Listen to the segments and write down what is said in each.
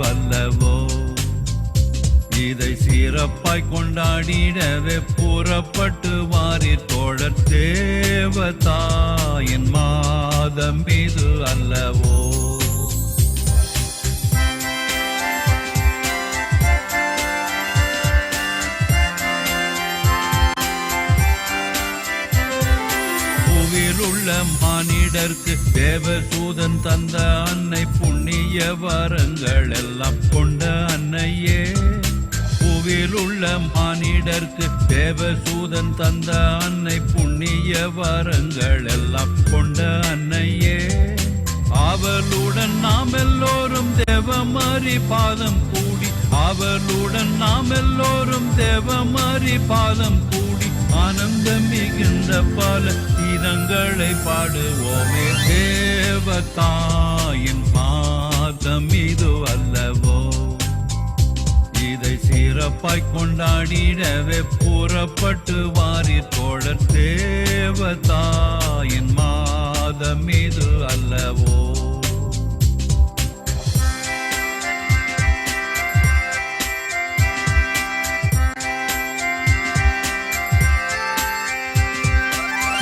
அல்லவோ. இதை சிறப்பாய் கொண்டாடிடவே புறப்பட்டு வாரீர் தோழர், தேவதாயின் மாதம் இது அல்லவோ. உள்ள மானிடர்க்கு தேவதூதன் தந்த அன்னை, புண்ணிய வரங்கள் எல்லாம் கொண்ட அன்னையே. பூவில் உள்ள மானிடர்க்கு தேவதூதன் தந்த அன்னை, புண்ணிய வரங்கள் எல்லாம் கொண்ட அன்னையே. அவளுடன் நாம் எல்லோரும் தேவமாரி பாதம் கூடி, அவளுடன் நாம் எல்லோரும் தேவமாரி பாதம் கூடி, ஆனந்தம் மிகுந்த பல கீதங்களை பாடுவோமே. தேவதாயின் மாதம் இது அல்லவோ. இதை சிறப்பாய் கொண்டாடிடவே புறப்பட்டு வாரீர் தோழர், தேவதாயின் மாதம் இது அல்லவோ.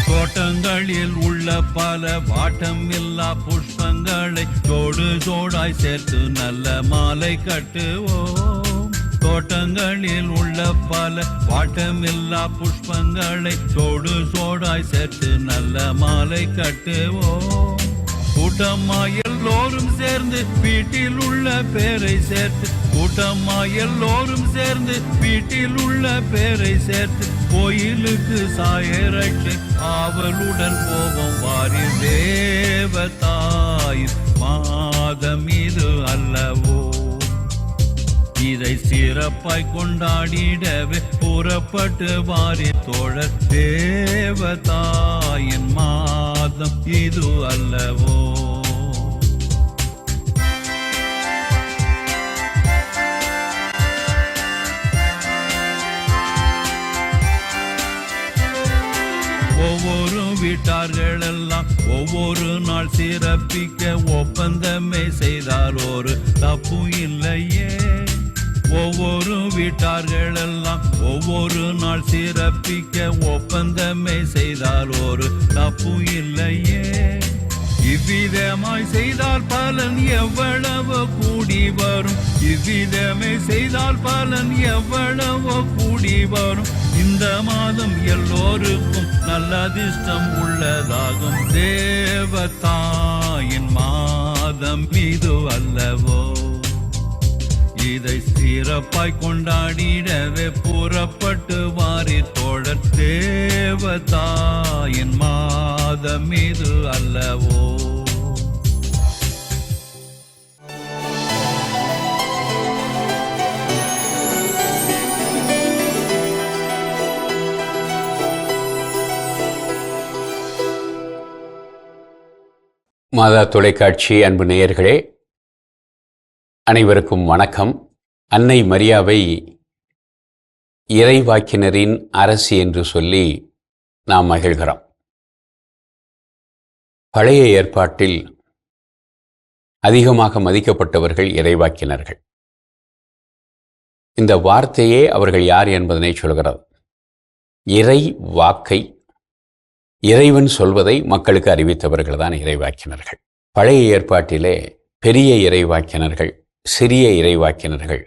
தோட்டங்களில் உள்ள பல வாட்டம் இல்லா புஷ்பங்களை தோடு தோடாய் சேர்த்து நல்ல மாலை கட்டுவோம். தோட்டங்களில் உள்ள பல வாட்டமில்லா புஷ்பங்களை தோடு தோடாய் சேர்த்து நல்ல மாலை கட்டுவோம். கூட்டமாய் எல்லோரும் சேர்ந்து வீட்டில் உள்ள பேரை சேர்த்து, கூட்டமாய் எல்லோரும் சேர்ந்து வீட்டில் உள்ள பேரை சேர்த்து, கோயிலுக்கு சாயரட்சி அவளுடன் போவோம் வாரீர், தேவதாயின் மாதம் இது அல்லவோ. இதை சிறப்பாய் கொண்டாடிடவே புறப்பட்டு வாரீர் தோழர், தேவதாயின் மாதம் இது அல்லவோ. ஒவ்வொரு வீட்டார்கள் எல்லாம் ஒவ்வொரு நாள் சிறப்பிக்க ஒப்பந்தமே செய்தால் ஒரு தப்பு இல்லையே. ஒவ்வொரு வீட்டார்கள் எல்லாம் ஒவ்வொரு நாள் சிறப்பிக்க ஒப்பந்தமே செய்தால் ஒரு தப்பு இல்லையே. இவ்விதமாய் செய்தால் பலன் எவ்வளவோ கூடி வரும், இவ்விதமே செய்தால் பலன் எவ்வளவோ கூடி வரும். இந்த மாதம் எல்லோருக்கும் நல்ல அதிர்ஷ்டம் உள்ளதாகும், தேவதாயின் மாதம் இது அல்லவோ. இதை சிறப்பாய் கொண்டாடிடவே புறப்பட்டு வாரீர் தோழர், தேவதாயின் மாதம் இது அல்லவோ. மாதா தொலைக்காட்சி அன்பு நேயர்களே, அனைவருக்கும் வணக்கம். அன்னை மரியாவை இறைவாக்கினரின் அரசி என்று சொல்லி நாம் மகிழ்கிறோம். பழைய ஏற்பாட்டில் அதிகமாக மதிக்கப்பட்டவர்கள் இறைவாக்கினர்கள். இந்த வார்த்தையே அவர்கள் யார் என்பதனை சொல்கிறது. இறை வாக்கை, இறைவன் சொல்வதை மக்களுக்கு அறிவித்தவர்கள் தான் இறைவாக்கினர்கள். பழைய ஏற்பாட்டிலே பெரிய இறைவாக்கினர்கள், சிறிய இறைவாக்கினர்கள்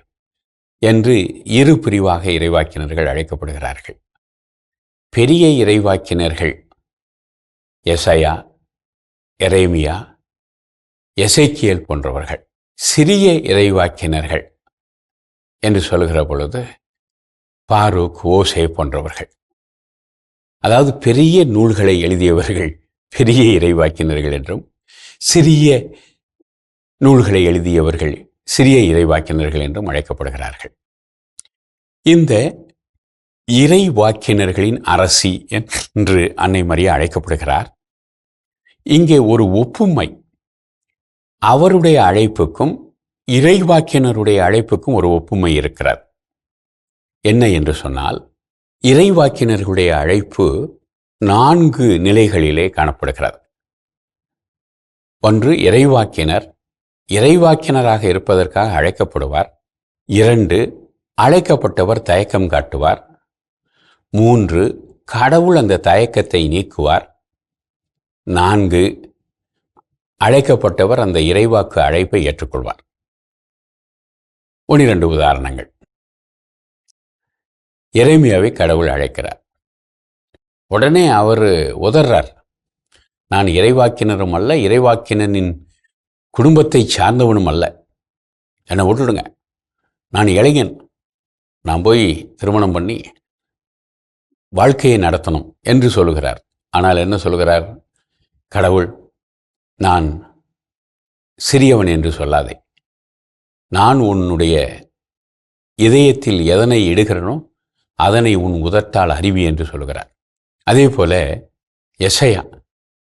என்று இரு பிரிவாக இறைவாக்கினர்கள் அழைக்கப்படுகிறார்கள். பெரிய இறைவாக்கினர்கள் எசாயா, எரேமியா, எசேக்கியேல் போன்றவர்கள். சிறிய இறைவாக்கினர்கள் என்று சொல்கிற பொழுது பாரூக், ஓசே போன்றவர்கள். அதாவது பெரிய நூல்களை எழுதியவர்கள் பெரிய இறைவாக்கினர்கள் என்றும், சிறிய நூல்களை எழுதியவர்கள் சிறிய இறைவாக்கினர்கள் என்றும் அழைக்கப்படுகிறார்கள். இந்த இறைவாக்கினர்களின் அரசி என்று அன்னை மரியா அழைக்கப்படுகிறார். இங்கே ஒரு ஒப்புமை, அவருடைய அழைப்புக்கும் இறைவாக்கினருடைய அழைப்புக்கும் ஒரு ஒப்புமை இருக்கிறது. என்ன என்று சொன்னால், இறைவாக்கினர்களுடைய அழைப்பு 4 நிலைகளிலே காணப்படுகிறது. ஒன்று, இறைவாக்கினர் இறைவாக்கினராக இருப்பதற்காக அழைக்கப்படுவார். 2, அழைக்கப்பட்டவர் தயக்கம் காட்டுவார். 3, கடவுள் அந்த தயக்கத்தை நீக்குவார். 4, அழைக்கப்பட்டவர் அந்த இறைவாக்கு அழைப்பை ஏற்றுக்கொள்வார். 1-2 உதாரணங்கள். எரேமியாவை கடவுள் அழைக்கிறார். உடனே அவர் உதர்றார். நான் இறைவாக்கினரும் அல்ல, இறைவாக்கினரின் குடும்பத்தை சார்ந்தவனும் அல்ல, என்னை விட்டுடுங்க, நான் இளைஞன், நான் போய் திருமணம் பண்ணி வாழ்க்கையை நடத்தணும் என்று சொல்லுகிறார். ஆனால் என்ன சொல்கிறார் கடவுள்? நான் சிறியவன் என்று சொல்லாதே, நான் உன்னுடைய இதயத்தில் எதனை இடுகிறனோ அதனை உன் உதட்டால் அறிவி என்று சொல்கிறார். அதே போல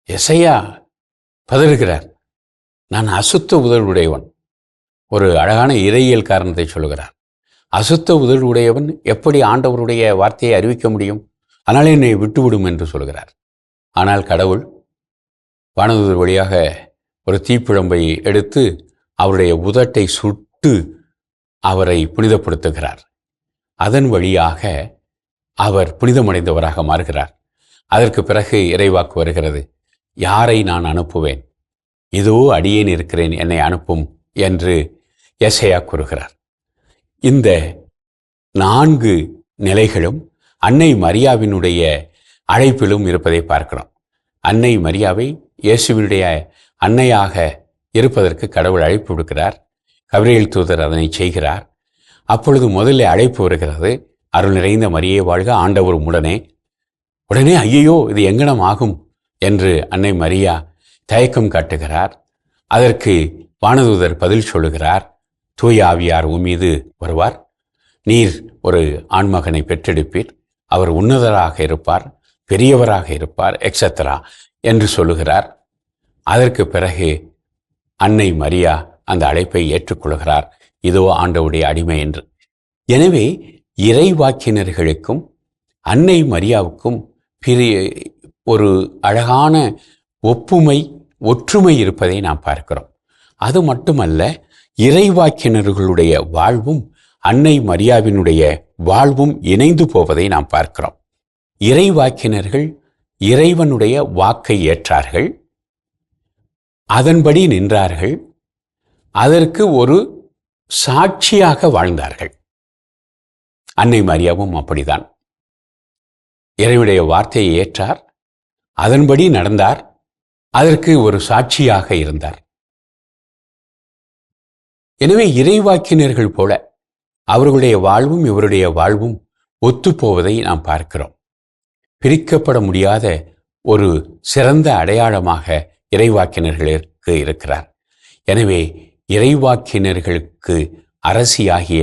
எசையா பதறுகிறார். நான் அசுத்த உதடுடையவன். ஒரு அழகான இறையியல் காரணத்தை சொல்லுகிறார். அசுத்த உதடுடையவன் எப்படி ஆண்டவருடைய வார்த்தையை அறிவிக்க முடியும்? அதனால் என்னை விட்டுவிடும் என்று சொல்கிறார். ஆனால் கடவுள் வானதூதர் வழியாக ஒரு தீப்பிழம்பை எடுத்து அவருடைய உதட்டை சுட்டு அவரை புனிதப்படுத்துகிறார். அதன் வழியாக அவர் புனிதமடைந்தவராக மாறுகிறார். அதற்கு பிறகு இறைவாக்கு வருகிறது, யாரை நான் அனுப்புவேன்? இதோ அடியேன் இருக்கிறேன், என்னை அனுப்பும் என்று எசையா கூறுகிறார். இந்த 4 நிலைகளும் அன்னை மரியாவினுடைய அழைப்பிலும் இருப்பதை பார்க்கிறோம். அன்னை மரியாவை இயேசுவினுடைய அன்னையாக இருப்பதற்கு கடவுள் அழைப்பு விடுக்கிறார். கபிரியேல் தூதர் அதனை செய்கிறார். அப்பொழுது முதலில் அழைப்பு வருகிறது, அருள் நிறைந்த மரியே வாழ்க, ஆண்டவர் உடனே. ஐயையோ இது எங்கனம் ஆகும் என்று அன்னை மரியா தயக்கம் காட்டுகிறார். அதற்கு வானதூதர் பதில் சொல்லுகிறார், தூய ஆவியார் உம்மீது வருவார், நீர் ஒரு ஆண்மகனை பெற்றெடுப்பீர், அவர் உன்னதராக இருப்பார், பெரியவராக இருப்பார், எக்ஸெட்ரா என்று சொல்லுகிறார். அதற்கு பிறகு அன்னை மரியா அந்த அழைப்பை ஏற்றுக்கொள்கிறார், இதோ ஆண்டவருடைய அடிமை என்று. எனவே இறைவாக்கினர்களுக்கும் அன்னை மரியாவுக்கும் ஒரு அழகான ஒற்றுமை இருப்பதை நாம் பார்க்கிறோம். அது மட்டுமல்ல, இறைவாக்கினர்களுடைய வாழ்வும் அன்னை மரியாவினுடைய வாழ்வும் இணைந்து போவதை நாம் பார்க்கிறோம். இறைவாக்கினர்கள் இறைவனுடைய வாக்கை ஏற்றார்கள், அதன்படி நின்றார்கள், அதற்கு ஒரு சாட்சியாக வாழ்ந்தார்கள். அன்னை மரியாவும் அப்படிதான். இறைவனுடைய வார்த்தையை ஏற்றார், அதன்படி நடந்தார், அதற்கு ஒரு சாட்சியாக இருந்தார். எனவே இறைவாக்கினர்கள் போல அவர்களுடைய வாழ்வும் இவருடைய வாழ்வும் ஒத்துப்போவதை நாம் பார்க்கிறோம். பிரிக்கப்பட முடியாத ஒரு சிறந்த அடையாளமாக இறைவாக்கினர்களுக்கு இருக்கிறார். எனவே இறைவாக்கினர்களுக்கு அரசியாகிய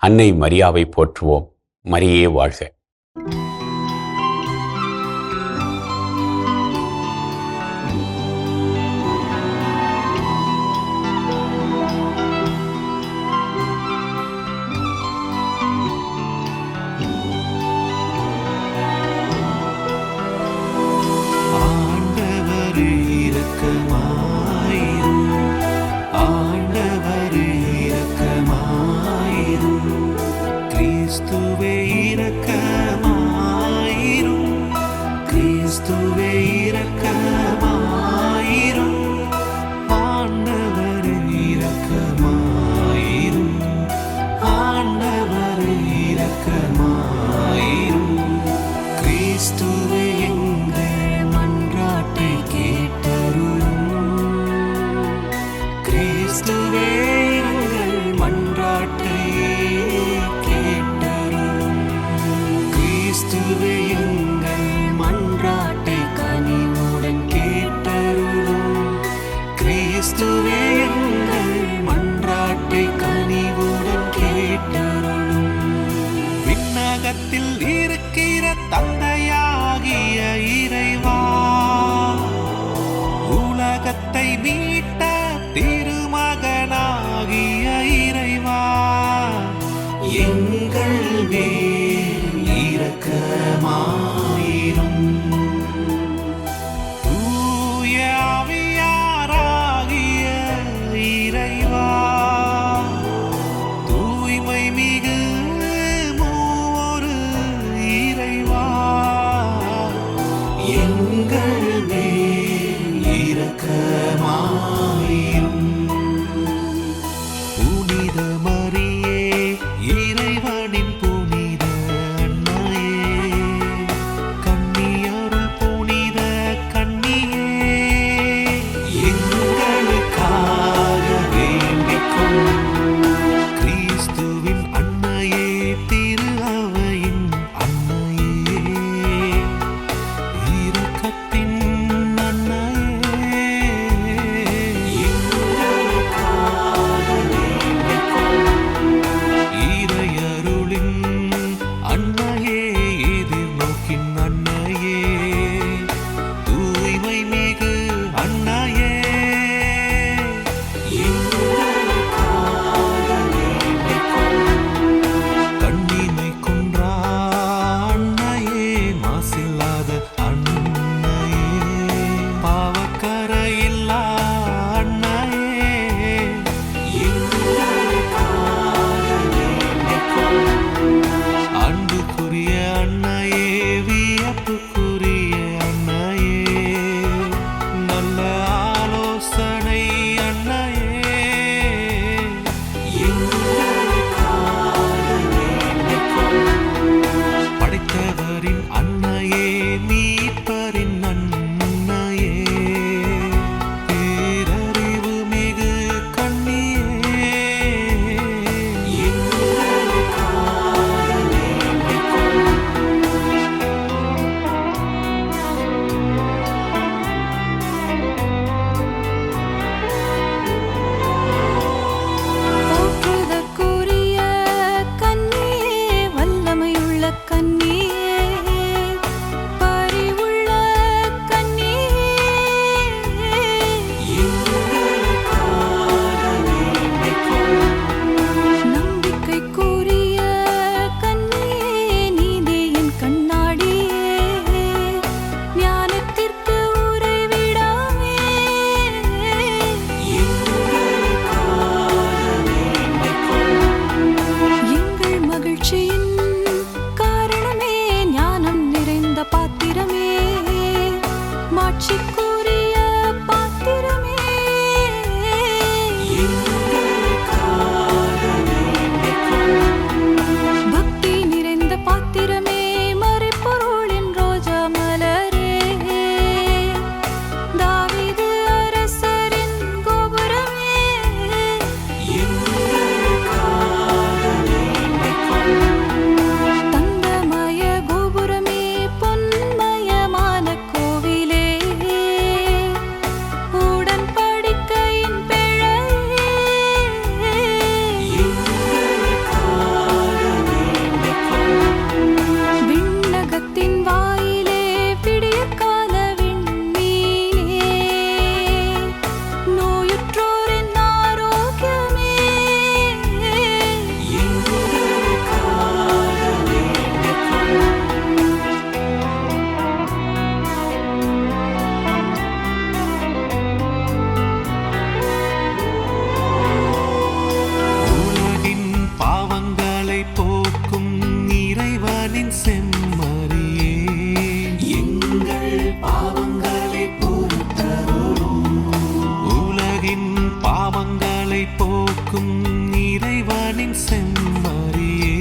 அன்னை மரியாவை போற்றுவோம். மரியே வாழ்க. கிறிஸ்துவே இரக்கமாயிரும். இறைவனின் செம்மறியே,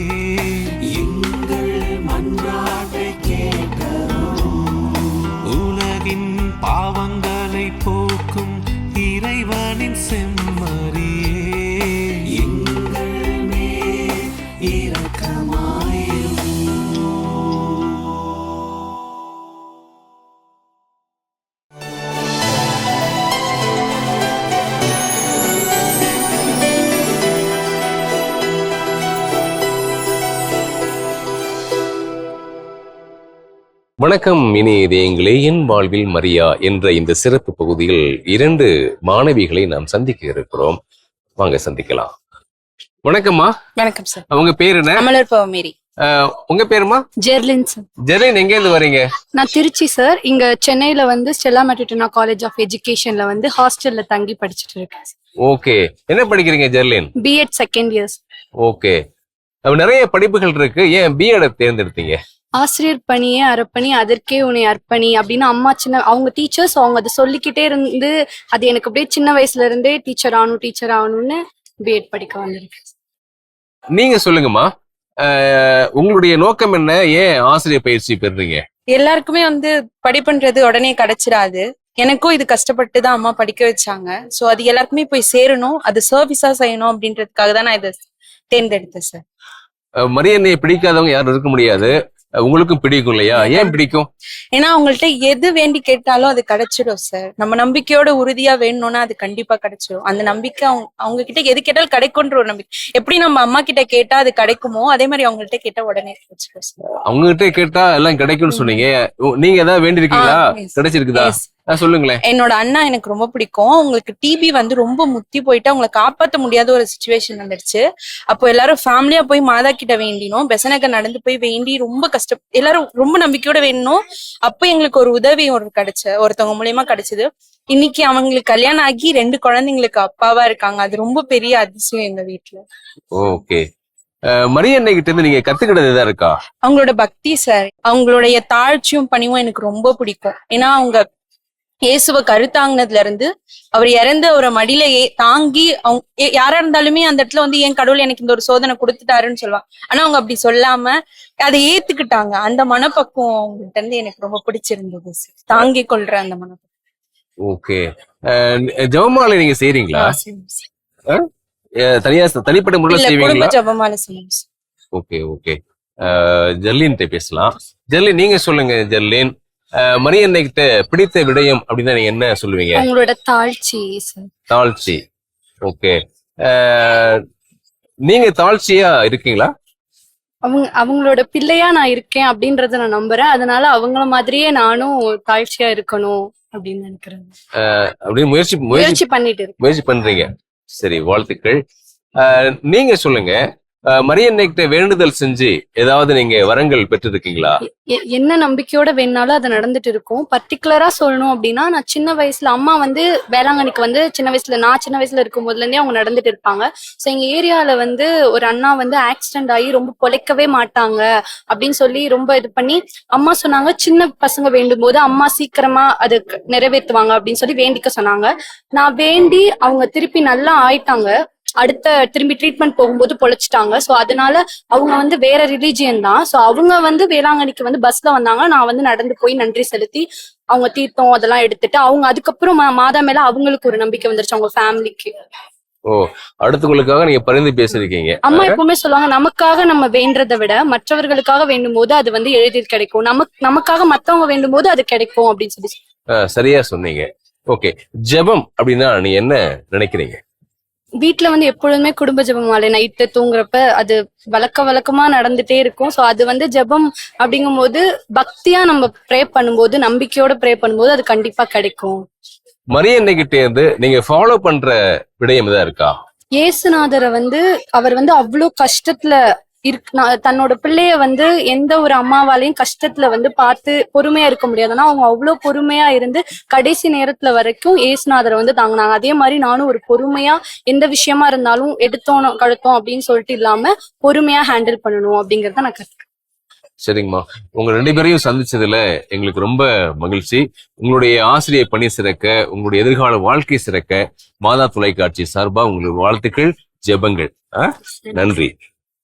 எங்கள் மன்றாட்டை கேட்டருளும். உலகின் பாவங்களை போக்கும் இறைவனின் செம்மறியே, எங்கள் மேல் இரக்கமாயிரும். வணக்கம் இனி இதயங்களே, என் வாழ்வில் மரியா என்ற இந்த சிறப்பு பகுதியில் 2 மாணவிகளை நாம் சந்திக்க இருக்கிறோம். வாங்க சந்திக்கலாம். வணக்கம்மா. வணக்கம் சார். உங்க பேர் என்ன? அமலர் பவமேரி. உங்க பேருமா? ஜெர்லின் சார். ஜெர்லின், எங்க இருந்து வரீங்க? நான் திருச்சி சார். இங்க சென்னையில வந்து ஸ்டெல்லா மெட்ரிட்டனா காலேஜ் ஆஃப் எஜுகேஷன்ல வந்து ஹாஸ்டல்ல தங்கி படிச்சுட்டு இருக்கேன். ஓகே, என்ன படிக்கிறீங்க Jerlin? B Ed second years. Okay, நிறைய படிப்புகள் இருக்கு, ஏன் பிஎட் தேர்ந்தெடுத்தீங்க? ஆசிரியர் பணியே அறப்பணி, அதற்கே உன்னை அர்ப்பணி அப்படின்னு அம்மா அவங்க டீச்சர்ஸ் அவங்க அதை சொல்லிக்கிட்டே இருந்து அது எனக்கு அப்படியே சின்ன வயசுல இருந்தே டீச்சர் ஆகணும்னு பிஎட் படிக்க வந்திருக்கேன். நீங்க சொல்லுங்கம்மா, உங்களுடைய நோக்கம் என்ன? ஏன் ஆசிரியர் பயிற்சி பெறுறீங்க? எல்லாருக்குமே வந்து படிப்புன்றது உடனே கிடைச்சிடாது. எனக்கும் இது கஷ்டப்பட்டு தான் அம்மா படிக்க வச்சாங்க. சோ அது எல்லாருக்குமே போய் சேரணும், அது சர்வீஸா செய்யணும் அப்படின்றதுக்காக தான் நான் இதை தேர்ந்தெடுத்தேன் சார். மரியன்னையை பிடிக்காதவங்க யாரும் இருக்க முடியாது, உங்களுக்கும் பிடிக்கும் இல்லையா? ஏன் பிடிக்கும்? ஏன்னா அவங்கள்ட்ட எது வேண்டி கேட்டாலும் அது கிடைச்சிடும் சார். நம்ம நம்பிக்கையோட உறுதியா வேணும்னா அது கண்டிப்பா கிடைச்சிடும். அந்த நம்பிக்கை அவங்க கிட்ட எது கேட்டாலும் கிடைக்கும்ன்ற ஒரு நம்பிக்கை. எப்படி நம்ம அம்மா கிட்ட கேட்டா அது கிடைக்குமோ அதே மாதிரி அவங்கள்ட்ட கேட்டா உடனே கிடைச்சிடும் சார். அவங்க கிட்ட கேட்டா எல்லாம் கிடைக்கும்னு சொன்னீங்க, நீங்க ஏதாவது வேண்டி இருக்கீங்களா? கிடைச்சிருக்குதா? சொல்லுங்களேன். என்னோட அண்ணா எனக்கு ரொம்ப பிடிக்கும். அவங்களுக்கு டிபி வந்து ரொம்ப முத்தி போயிட்டு அவங்களை காப்பாற்ற முடியாத ஒரு சிச்சுவேஷன் வந்துடுச்சு. அப்போ எல்லாரும் ஃபேமிலியா போய் மாதா கிட்ட வேண்டினோம். பெசனகர் நடந்து போய் வேண்டி ரொம்ப எல்லாரும் ரொம்ப நம்பிக்கையோட வேணும். அப்போ எங்களுக்கு ஒரு உதவி ஒருத்தவங்க மூலியமா கிடைச்சது. இன்னைக்கு அவங்களுக்கு கல்யாணம் ஆகி 2 குழந்தைங்களுக்கு அப்பாவா இருக்காங்க. அது ரொம்ப பெரிய அதிசயம் எங்க வீட்டுல. ஓகே, மரியன்னை கிட்ட இருந்து நீங்க கத்துக்கிட்டது எதா இருக்கா? அவங்களோட பக்தி சார், அவங்களுடைய தாழ்ச்சியும் பணிவும் எனக்கு ரொம்ப பிடிக்கும். ஏன்னா அவங்க இயேசுவை கருத்தாங்கினதுல இருந்து அவர் இறந்து அவரை மடியில தாங்கி அவங்க யாரா இருந்தாலுமே அந்த இடத்துல வந்து ஏன் கடவுள் எனக்கு இந்த ஒரு சோதனை கொடுத்துட்டாருன்னு சொல்லுவாங்க. ஆனா அவங்க அப்படி சொல்லாம அதை ஏத்துக்கிட்டாங்க. அந்த மனப்பக்குவம் அவங்ககிட்ட இருந்து எனக்கு ரொம்ப பிடிச்சிருந்தது. தாங்கி கொள்ற அந்த மனப்பக்குவம். ஓகே, ஜெபமாலை நீங்க செய்றீங்களா? தனிப்பட்ட முறையில் செய்வீங்களா? ஜெபமாலை செய்யும். ஓகே ஓகே, ஜெர்லின் பேசலாம். ஜெர்லின், நீங்க சொல்லுங்க. ஜெர்லின், மரியன்னை கிட்ட பிடித்த விடயம் அப்படின்னா நீங்க என்ன சொல்லுவீங்க? அவங்களோட தாழ்ச்சி. தாழ்ச்சி. ஓகே, நீங்க தாழ்ச்சியா இருக்கீங்களா? அவங்களோட பிள்ளையா நான் இருக்கேன் அப்படின்றத நான் நம்புறேன். அதனால அவங்கள மாதிரியே நானும் தாழ்ச்சியா இருக்கணும் அப்படின்னு நினைக்கிறேன். அப்படியே முயற்சி பண்றீங்க. சரி, வாழ்த்துக்கள். நீங்க சொல்லுங்க, மரியன்னை கிட்ட வேண்டுதல் செஞ்சு ஏதாவது நீங்க வரங்கள் பெற்றிருக்கீங்களா? என்ன நம்பிக்கையோட வேணாலும் அது நடந்துட்டு இருக்கும். பர்டிகுலரா சொல்லணும் அப்படின்னா, நான் சின்ன வயசுல அம்மா வந்து வேளாங்கண்ணிக்கு வந்து நான் சின்ன வயசுல இருக்கும் போதுல இருந்தே அவங்க நடந்துட்டு இருப்பாங்க. சோ எங்க ஏரியால வந்து ஒரு அண்ணா வந்து ஆக்சிடென்ட் ஆகி ரொம்ப பொழைக்கவே மாட்டாங்க அப்படின்னு சொல்லி ரொம்ப இது பண்ணி அம்மா சொன்னாங்க, சின்ன பசங்க வேண்டும் போது அம்மா சீக்கிரமா அது நிறைவேற்றுவாங்க அப்படின்னு சொல்லி வேண்டிக்க சொன்னாங்க. நான் வேண்டி அவங்க திருப்பி நல்லா ஆயிட்டாங்க. திரும்பி ட்ரீட்மெண்ட் போகும்போது பொழைச்சிட்டாங்க. சோ அதனால அவங்க வந்து வேற ரிலீஜியன் தான். சோ அவங்க வந்து வேளாங்கண்ணிக்கு வந்து பஸ்ல வந்தாங்க. நான் வந்து நடந்து போய் நன்றி செலுத்தி அவங்க தீர்த்தம் அதெல்லாம் எடுத்துட்டு அவங்க அதுக்கப்புறம் மாதா மேல அவங்களுக்கு ஒரு நம்பிக்கை வந்துருச்சு அவங்க ஃபேமிலிக்கு. ஓ, அடுத்தவங்களுக்காக நீங்க பரிந்து பேசிருக்கீங்க. அம்மா எப்பவுமே சொல்லுவாங்க, நமக்காக நம்ம வேண்டதை விட மற்றவர்களுக்காக வேண்டும் போது அது வந்து எளிதில் கிடைக்கும். நமக்காக மத்தவங்க வேண்டும் போது அது கிடைக்கும் அப்படின்னு சொல்லி. சரியா சொன்னீங்க. ஓகே, ஜெபம் அப்படின்னா நீ என்ன நினைக்கிறீங்க? வீட்டுல வந்து எப்பொழுதுமே குடும்ப ஜெபம் மாலை நைட்டு தூங்குறப்ப அது வழக்கமா நடந்துட்டே இருக்கும். சோ அது வந்து ஜெபம் அப்படிங்கும் போது பக்தியா நம்ம ப்ரே பண்ணும்போது, நம்பிக்கையோட ப்ரே பண்ணும்போது அது கண்டிப்பா கிடைக்கும். மரியன்னை கிட்ட இருந்து நீங்க ஃபாலோ பண்ற விடயம் தான் இருக்கா? இயேசுநாதரை வந்து அவர் வந்து அவ்வளவு கஷ்டத்துல தன்னோட பிள்ளைய வந்து எந்த ஒரு அம்மாவாலையும் கஷ்டத்துல வந்து பார்த்து பொறுமையா இருக்க முடியாதுன்னா அவங்க அவ்வளவு பொறுமையா இருந்து கடைசி நேரத்துல வரைக்கும் ஏசுநாதரை வந்து தாங்கினாங்க. அதே மாதிரி நானும் ஒரு பொறுமையா எந்த விஷயமா இருந்தாலும் எடுத்தோம் கழுத்தோம் அப்படின்னு சொல்லிட்டு இல்லாம பொறுமையா ஹேண்டில் பண்ணணும் அப்படிங்கறத நான் கத்துக்கிறேன். சரிங்கம்மா, உங்க 2 பேரையும் சந்திச்சதுல எங்களுக்கு ரொம்ப மகிழ்ச்சி. உங்களுடைய ஆசிரியர் பணி சிறக்க, உங்களுடைய எதிர்கால வாழ்க்கை சிறக்க மாதா தொலைக்காட்சி சார்பா உங்களுக்கு வாழ்த்துக்கள். ஜெபங்கள். நன்றி.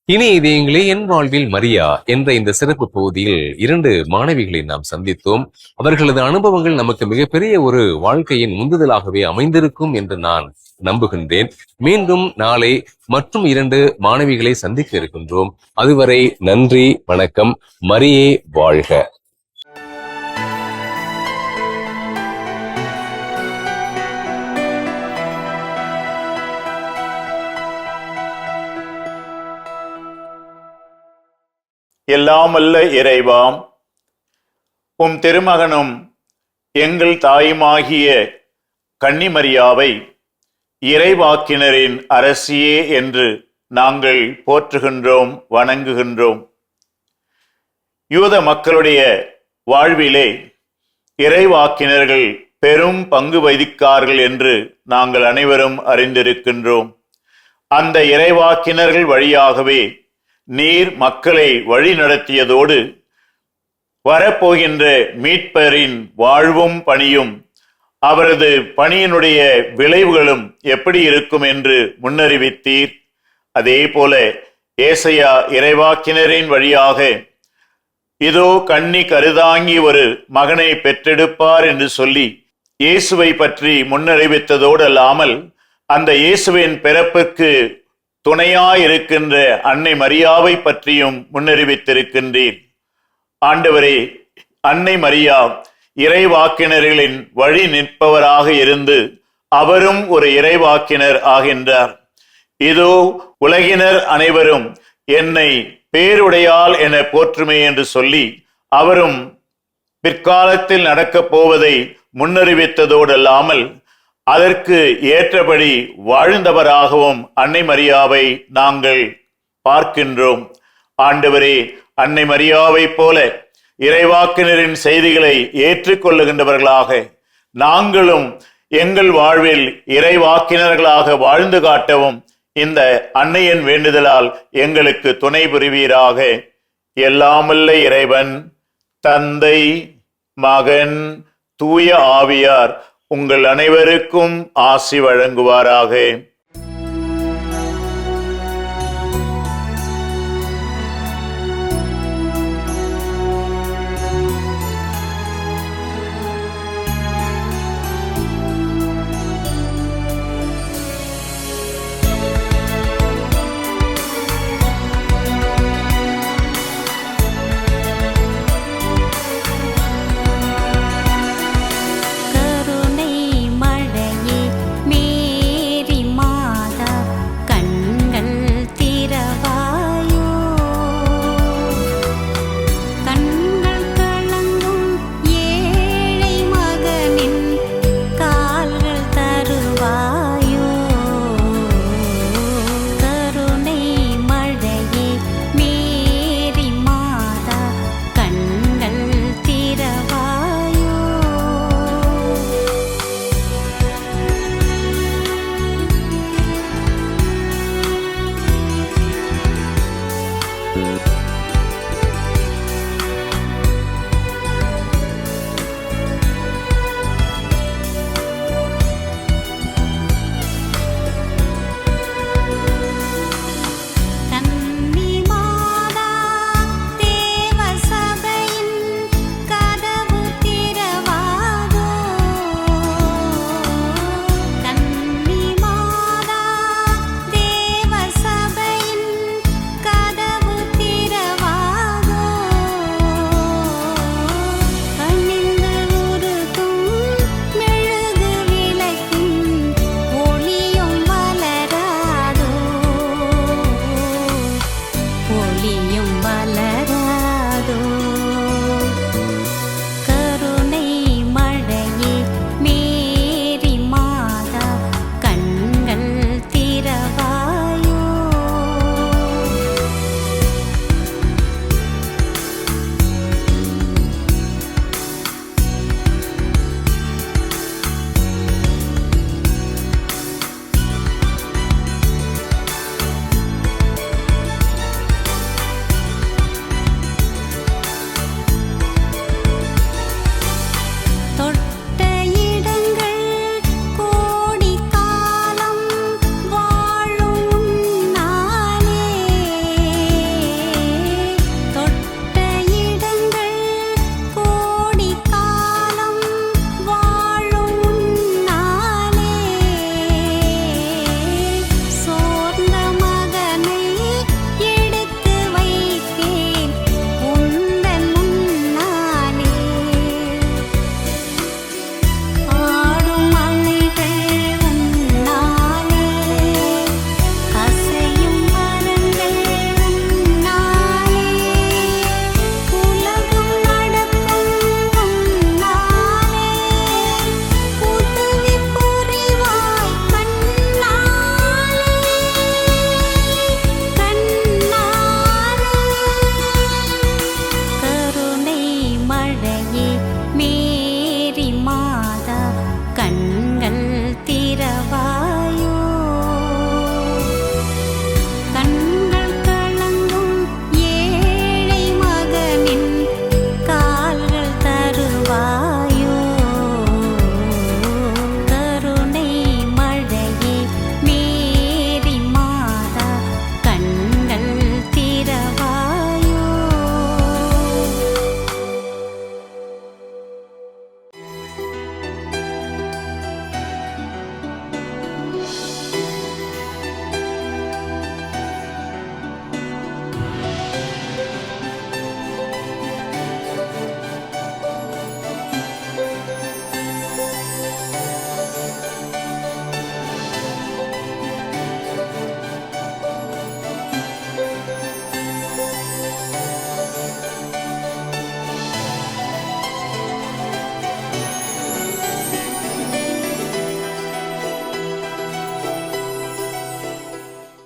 இனி இதயங்களே, என் வாழ்வில் மரியா என்ற இந்த சிறப்பு பகுதியில் 2 மாணவிகளை நாம் சந்தித்தோம். அவர்களது அனுபவங்கள் நமக்கு மிகப்பெரிய ஒரு வாழ்க்கையின் உந்துதலாகவே அமைந்திருக்கும் என்று நான் நம்புகின்றேன். மீண்டும் நாளை மற்றும் 2 மாணவிகளை சந்திக்க இருக்கின்றோம். அதுவரை நன்றி, வணக்கம். மரியே வாழ்க. எல்லாமல்ல இறைவாம், உம் திருமகனும் எங்கள் தாயுமாகிய கன்னிமரியாவை இறைவாக்கினரின் அரசியே என்று நாங்கள் போற்றுகின்றோம், வணங்குகின்றோம். யூத மக்களுடைய வாழ்விலே இறைவாக்கினர்கள் பெரும் பங்கு வகித்தார்கள் என்று நாங்கள் அனைவரும் அறிந்திருக்கின்றோம். அந்த இறைவாக்கினர்கள் வழியாகவே நீர் மக்களை வழி நடத்தியதோடு வரப்போகின்ற மீட்பரின் வாழ்வும் பணியும் அவரது பணியினுடைய விளைவுகளும் எப்படி இருக்கும் என்று முன்னறிவித்தீர். அதே போல ஏசையா இறைவாக்கினரின் வழியாக இதோ கன்னி கருதாங்கி ஒரு மகனை பெற்றெடுப்பார் என்று சொல்லி இயேசுவை பற்றி முன்னறிவித்ததோடு அல்லாமல் அந்த இயேசுவின் பிறப்புக்கு துணையாயிருக்கின்ற அன்னை மரியாவை பற்றியும் முன்னறிவித்திருக்கின்றீர். ஆண்டவரே, அன்னை மரியா இறைவாக்கினர்களின் வழி நிற்பவராக இருந்து அவரும் ஒரு இறைவாக்கினர் ஆகின்றார். இதோ உலகினர் அனைவரும் என்னை பேருடையாள் என போற்றுமே என்று சொல்லி அவரும் பிற்காலத்தில் நடக்கப் போவதை முன்னறிவித்ததோடு அல்லாமல் அதற்கு ஏற்றபடி வாழ்ந்தவராகவும் அன்னை மரியாவை நாங்கள் பார்க்கின்றோம். ஆண்டவரே, அன்னை மரியாவை போல இறைவாக்கினரின் செய்திகளை ஏற்றுக்கொள்ளுகின்றவர்களாக நாங்களும் எங்கள் வாழ்வில் இறைவாக்கினர்களாக வாழ்ந்து காட்டவும் இந்த அன்னையின் வேண்டுதலால் எங்களுக்கு துணை புரிவீராக. எல்லாமல்ல இறைவன், தந்தை, மகன், தூய ஆவியார் உங்கள் அனைவருக்கும் ஆசி வழங்குவாராக.